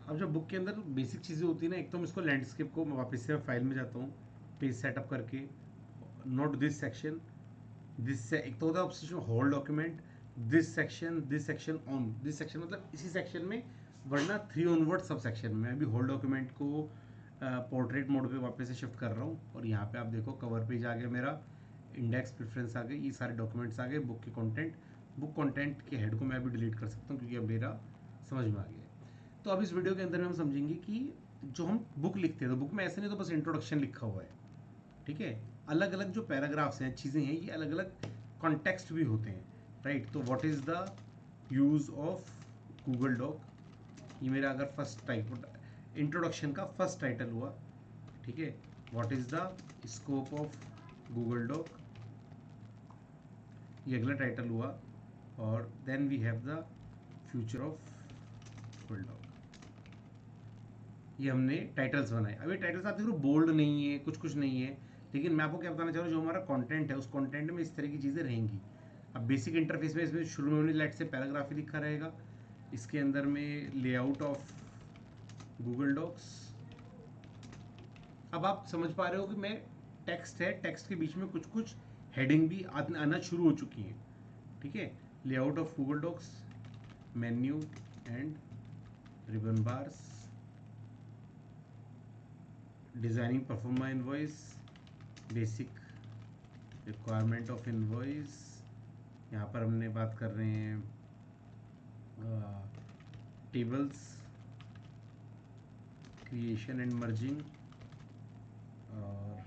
अब जो बुक के अंदर बेसिक चीज़ें होती है ना, एक तो मैं इसको लैंडस्केप को वापस से फाइल में जाता हूँ, पेज सेटअप करके, नोट दिस सेक्शन, दिस से एक तो होता है obsession whole document, this section on, this section मतलब इसी सेक्शन में, वरना 3 ऑनवर्ड सब सेक्शन में। अभी होल डॉक्यूमेंट को पोर्ट्रेट मोड पे वापस से शिफ्ट कर रहा हूँ, और यहाँ पे आप देखो कवर पेज आ गया मेरा, इंडेक्स प्रेफरेंस आ गई, ये सारे डॉक्यूमेंट्स आ गए, बुक के कंटेंट, बुक कंटेंट के हेड को मैं अभी डिलीट कर सकता हूँ क्योंकि अब मेरा समझ में आ गया है। तो अब इस वीडियो के अंदर में हम समझेंगे कि जो हम बुक लिखते हैं, तो बुक में ऐसे नहीं तो बस इंट्रोडक्शन लिखा हुआ है, ठीक है, अलग अलग जो पैराग्राफ्स हैं, चीज़ें हैं, ये अलग अलग कॉन्टेक्स्ट भी होते हैं, राइट। तो what is the use of Google doc, ये मेरा अगर फर्स्ट टाइप इंट्रोडक्शन का फर्स्ट टाइटल हुआ, ठीक है। What is the scope of Google doc, ये अगला टाइटल हुआ, और then we have the future of Google doc. ये हमने टाइटल्स बनाए। अब ये टाइटल्स आप देखो बोल्ड नहीं है, कुछ कुछ नहीं है, लेकिन मैं आपको क्या बताना चाह रहा हूँ, जो हमारा कंटेंट है उस कंटेंट में इस तरह की चीज़ें रहेंगी। अब बेसिक इंटरफेस में इसमें शुरू में लेट से पैराग्राफ ही लिखा रहेगा, इसके अंदर में लेआउट ऑफ गूगल डॉक्स। अब आप समझ पा रहे हो कि मैं टेक्स्ट है, टेक्स्ट के बीच में कुछ कुछ हेडिंग भी आना शुरू हो चुकी है, ठीक है। Layout of Google docs, menu and ribbon bars, designing proforma invoice, basic requirement of invoice, यहाँ पर हमने बात कर रहे हैं टेबल्स, क्रिएशन एंड मर्जिंग, और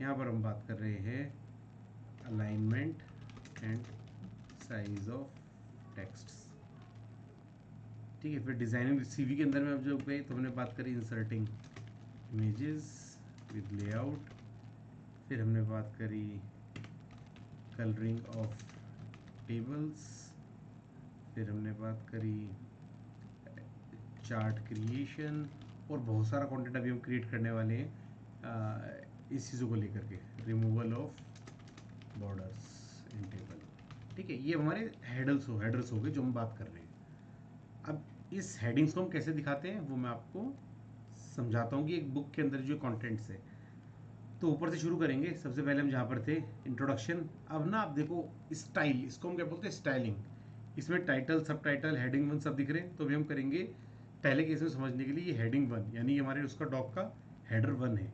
यहाँ पर हम बात कर रहे हैं alignment and size of text, ठीक है। फिर डिजाइनिंग सीवी के अंदर में अब जो गए तो हमने बात करी इंसर्टिंग इमेजेस विद लेआउट, फिर हमने बात करी कलरिंग ऑफ टेबल्स, फिर हमने बात करी चार्ट क्रिएशन, और बहुत सारा कंटेंट अभी हम क्रिएट करने वाले हैं इस चीज़ों को लेकर के, removal of borders in table, ठीक है। ये हमारे हेडर्स हो गए जो हम बात कर रहे हैं। अब इस हेडिंग्स को हम कैसे दिखाते हैं वो मैं आपको समझाता हूँ कि एक बुक के अंदर जो कंटेंट्स है, तो ऊपर से शुरू करेंगे। सबसे पहले हम जहाँ पर थे इंट्रोडक्शन। अब ना आप देखो स्टाइल, इसको हम क्या बोलते हैं, स्टाइलिंग। इसमें टाइटल, सब टाइटल, हेडिंग 1 सब दिख रहे हैं, तो अभी हम करेंगे पहले केस में समझने के लिए ये हेडिंग 1 यानी हमारे उसका डॉक का हेडर 1 है,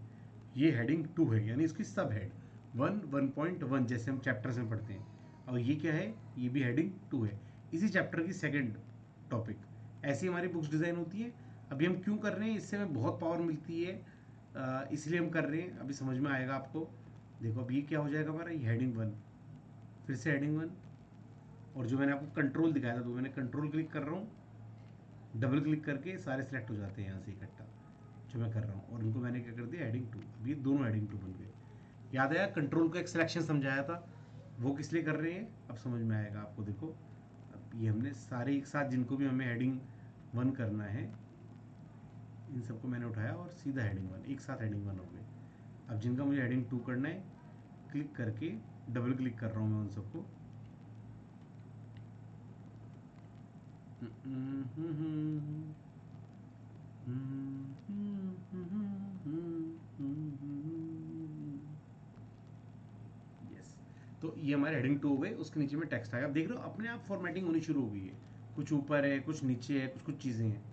ये हेडिंग 2 है यानी इसकी सब हेड 1.1 जैसे हम चैप्टर्स में पढ़ते हैं, और ये क्या है, ये भी हेडिंग 2 है, इसी चैप्टर की सेकेंड टॉपिक। ऐसी हमारी बुक्स डिज़ाइन होती है। अभी हम क्यों कर रहे हैं, इससे हमें बहुत पावर मिलती है, इसलिए हम कर रहे हैं, अभी समझ में आएगा आपको। देखो अब ये क्या हो जाएगा हमारा, ये हेडिंग 1, फिर से हेडिंग 1, और जो मैंने आपको कंट्रोल दिखाया था, तो मैंने कंट्रोल क्लिक कर रहा हूँ, डबल क्लिक करके सारे सिलेक्ट हो जाते हैं यहाँ से इकट्ठा, जो मैं कर रहा हूँ, और इनको मैंने क्या कर दिया, हेडिंग 2। अब ये दोनों हेडिंग 2 बन गए। याद आया कंट्रोल को एक सिलेक्शन समझाया था, वो किस लिए कर रहे हैं अब समझ में आएगा आपको। देखो अब ये हमने सारे एक साथ, जिनको भी हमें हेडिंग 1 करना है, इन सबको मैंने उठाया और सीधा हेडिंग 1, एक साथ हेडिंग 1 हो गए। अब जिनका मुझे हेडिंग 2 करना है, क्लिक करके डबल क्लिक कर रहा हूँ मैं उन सबको, यस। तो ये हमारे हेडिंग 2 हो गए, उसके नीचे में टेक्स्ट आएगा। अब देख रहे हो अपने आप फॉर्मेटिंग होनी शुरू हो गई है, कुछ ऊपर है, कुछ नीचे है, कुछ कुछ चीज़ें हैं,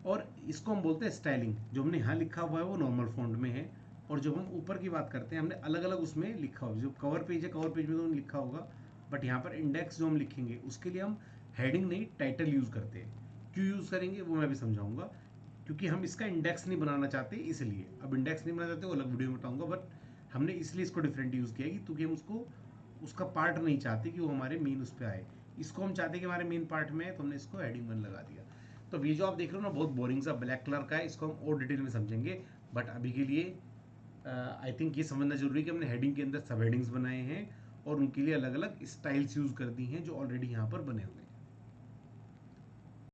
और इसको हम बोलते हैं स्टाइलिंग। जो हमने यहाँ लिखा हुआ है वो नॉर्मल फॉन्ट में है, और जब हम ऊपर की बात करते हैं हमने अलग अलग उसमें लिखा हुआ है। जो कवर पेज है, कवर पेज में तो लिखा होगा, बट यहाँ पर इंडेक्स जो हम लिखेंगे उसके लिए हम हेडिंग नहीं टाइटल यूज़ करते हैं। क्यों यूज़ करेंगे वो मैं भी समझाऊंगा, क्योंकि हम इसका इंडेक्स नहीं बनाना चाहते इसलिए। अब इंडेक्स नहीं बनाना चाहते वो अलग वीडियो में बताऊंगा, बट हमने इसलिए इसको डिफरेंट यूज़ किया कि क्योंकि हम उसको उसका पार्ट नहीं चाहते कि वो हमारे मेन उस पर आए। इसको हम चाहते हैं कि हमारे मेन पार्ट में है, तो हमने इसको हेडिंग 1 लगा दिया। तो ये जो आप देख रहे हो ना बहुत बोरिंग सा ब्लैक कलर का है, इसको हम और डिटेल में समझेंगे, बट अभी के लिए आई थिंक ये समझना जरूरी है कि हमने हेडिंग के अंदर सब हेडिंग्स बनाए हैं और उनके लिए अलग अलग स्टाइल्स यूज़ कर दी हैं जो ऑलरेडी यहाँ पर बने हुए हैं।